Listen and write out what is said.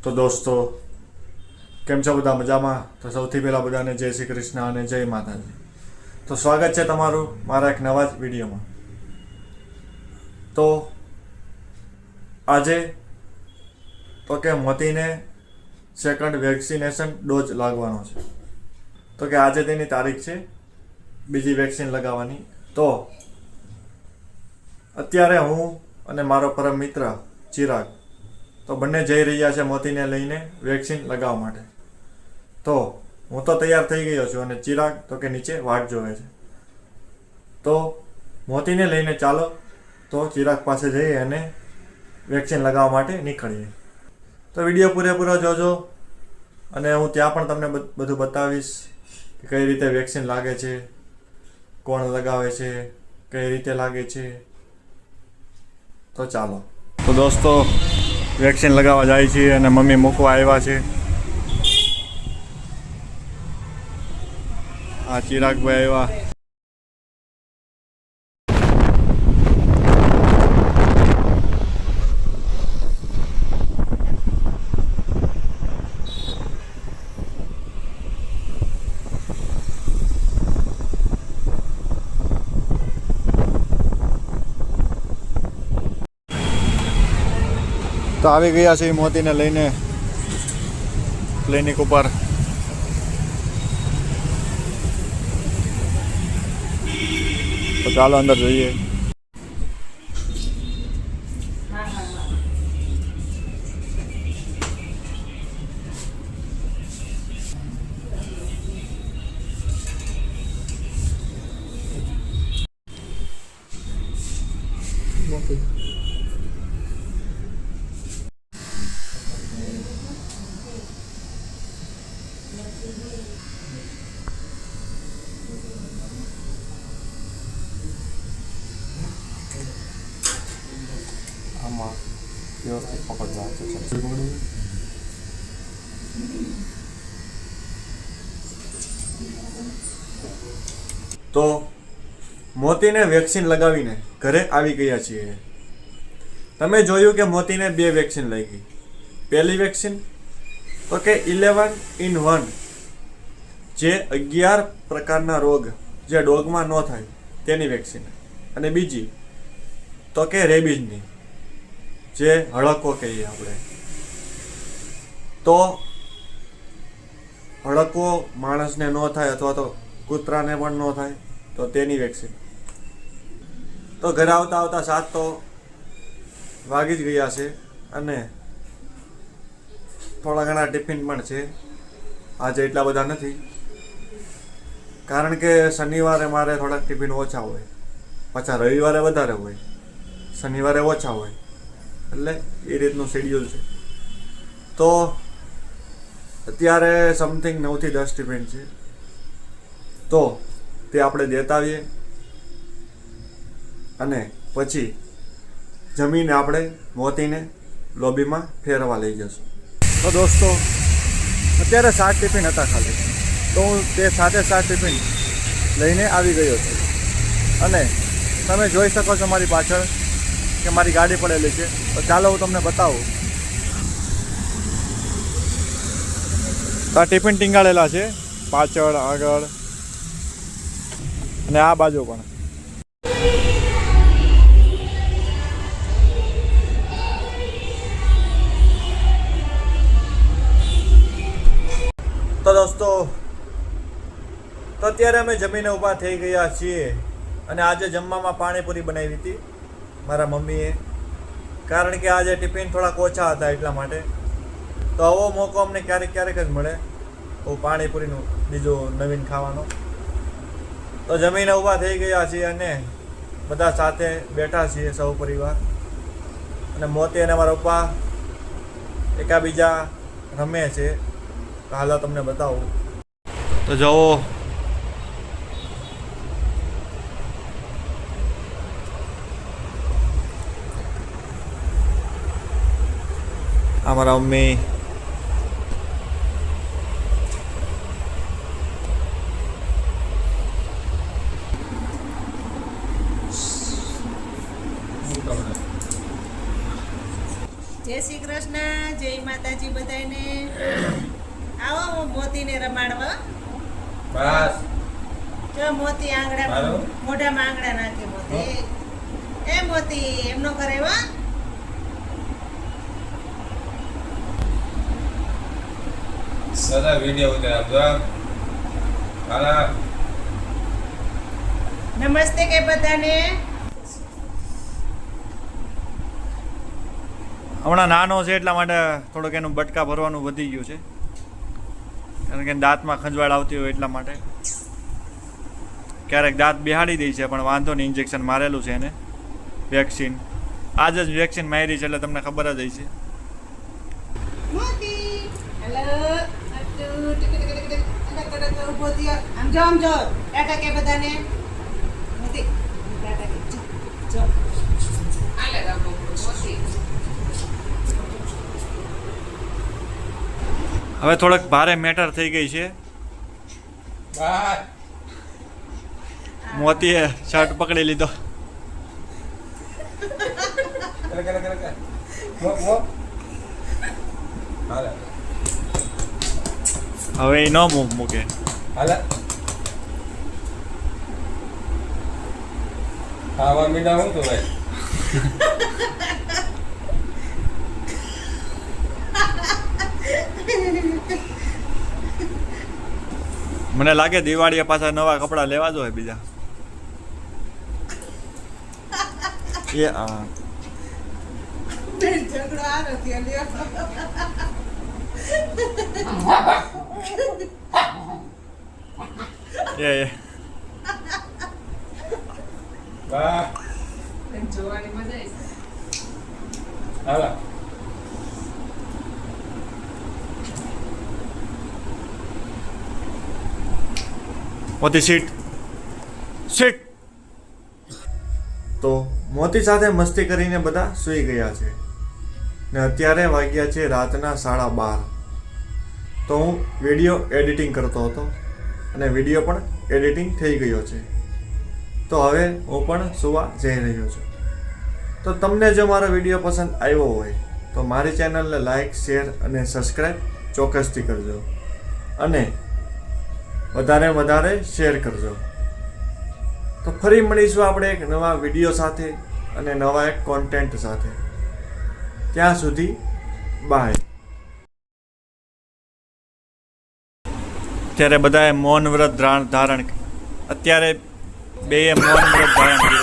તો દોસ્તો કેમ છો બધા મજામાં? તો સૌથી પહેલાં બધાને જય શ્રી કૃષ્ણ અને જય માતાજી. તો સ્વાગત છે તમારું મારા એક નવા જ વિડીયોમાં. તો આજે તો કે મોતીને સેકન્ડ વેક્સિનેશન ડોઝ લાગવાનો છે. તો કે આજે તેની તારીખ છે બીજી વેક્સિન લગાવવાની. તો અત્યારે હું અને મારો પરમ મિત્ર ચિરાગ તો બંને જઈ રહ્યા છે મોતીને લઈને વેક્સિન લગાવવા માટે. તો હું તો તૈયાર થઈ ગયો છું અને ચિરાગ તો કે નીચે વાટ જોવે છે. તો મોતીને લઈને ચાલો તો ચિરાગ પાસે જઈએ અને વેક્સિન લગાવવા માટે નીકળીએ. તો વિડીયો પૂરેપૂરો જોજો અને હું ત્યાં પણ તમને બધું બતાવીશ કે કઈ રીતે વેક્સિન લાગે છે, કોણ લગાવે છે, કઈ રીતે લાગે છે. તો ચાલો. તો દોસ્તો વેક્સિન લગાવવા જાય છે અને મમ્મી મૂકવા આવ્યા છે. આ ચિરાગભાઈ આવ્યા. તો આવી ગયા છે મોતીને લઈને ક્લિનિક ઉપર. તો ચાલો અંદર જઈએ. આમાં વ્યવસ્થિત પકડવા છે. તો મોતીને વેક્સિન લગાવીને ઘરે આવી ગયા છીએ. તમે જોયું કે મોતીને 2 વેક્સિન લાગી. પહેલી વેક્સિન તો કે 11 in 1 જે 11 પ્રકારના રોગ જે ડોગમાં ન થાય તેની વેક્સિન, અને બીજી તો કે રેબીઝની જે હળકો કહીએ આપણે. તો હળકો માણસને ન થાય અથવા તો કૂતરાને પણ ન થાય તો તેની વેક્સિન. તો ઘરે આવતા આવતા 7 તો વાગી જ ગયા છે અને થોડા ઘણા ટિફિન પણ છે. આજે એટલા બધા નથી કારણ કે શનિવારે મારે થોડાક ટિફિન ઓછા હોય, પાછા રવિવારે વધારે હોય, શનિવારે ઓછા હોય, એટલે એ રીતનું શેડ્યુલ છે. તો અત્યારે સમથિંગ 9 થી 10 ટિફિન છે. તો તે આપણે દેતા આવીએ અને પછી જમીને આપણે મોતીને લોબીમાં ફેરવા લઈ જશું. તો દોસ્તો અત્યારે 7 ટિફિન હતા ખાલી. તો હું તે 7 ટિફિન લઈને આવી ગયો છું અને તમે જોઈ શકો છો મારી પાછળ કે મારી ગાડી પડેલી છે. તો ચાલો હું તમને બતાવું. આ ટિફિન ટીંગાળેલા છે પાછળ, આગળ અને આ બાજુ પણ. તો દોસ્તો તો અત્યારે અમે જમીને ઊભા થઈ ગયા છીએ અને આજે જમવામાં પાણીપુરી બનાવી હતી મારા મમ્મીએ, કારણ કે આજે ટિફિન થોડાક ઓછા હતા એટલા માટે. તો આવો મોકો અમને ક્યારેક ક્યારેક જ મળે પાણીપુરીનું બીજું નવીન ખાવાનો. તો જમીને ઊભા થઈ ગયા છીએ અને બધા સાથે બેઠા છીએ સૌ પરિવાર. અને મોતી અને મારા પપ્પા એકાબીજા રમે છે. તો હાલો તમને બતાવું. તો જુઓ અમારા મમ્મી, જય શ્રી કૃષ્ણ, જય માતાજી બધાને. આવો હું મોતીને રમાડવા. બસ જો મોતી આંગળા હાલો. મોઢામાં આંગળા નાખે મોતી. એ મોતી એમનો કરે વા. દાદા વિડીયો ઉતાર આપજો હાલા નમસ્તે કે બધાને. હમણાં નાનો છે એટલા માટે થોડુંક એનું બટકા ભરવાનું વધી ગયું છે, કારણ કે દાંતમાં ખંજવાળ આવતી હોય એટલા માટે. ક્યારેક દાંત બિહાડી દે છે પણ વાંધો નહીં, ઇન્જેક્શન મારેલું છે એને, વેક્સિન. આજ જ વેક્સિન મારી છે એટલે તમને ખબર જ હશે. મોતી હેલો ઉભો થયો. આમ જો ટાટા કે બધાને. મોતી ટાટા કે જો આલે રાખો મોતી. હવે થોડોક ભારે મેટર થઈ ગઈ છે. બસ મોતીએ શર્ટ પકડી લીધો. કરે મો હાલા હવે એ ન મૂકે. હાલા ખાવા મીઠા હું તો ભાઈ મને લાગે દિવાળીએ પાછા નવા કપડાં લેવા જોઈએ બીજા. એ ઝઘડો આ નથી લ્યો. એ બસ જોવાની મજા આવી. હાલા મોતી સીટ સીટ. તો મોતી સાથે મસ્તી કરીને બધા સૂઈ ગયા છે ને અત્યારે વાગ્યા છે રાતના 12:30. તો હું વિડીયો એડિટિંગ કરતો હતો અને વિડીયો પણ એડિટિંગ થઈ ગયો છે. તો હવે હું પણ સૂવા જઈ રહ્યો છું. તો તમને જો મારો વિડીયો પસંદ આવ્યો હોય તો મારી ચેનલને લાઈક, શેર અને સબસ્ક્રાઈબ ચોક્કસથી કરજો અને વધારે શેર કરજો. તો ફરી મળીશું આપણે એક નવા વિડીયો સાથે અને નવા એક કોન્ટેન્ટ સાથે. ત્યાં સુધી બાય. અત્યારે બધાએ મૌન વ્રત ધારણ અત્યારે બેએ મૌન વ્રત ધારણ કર્યું.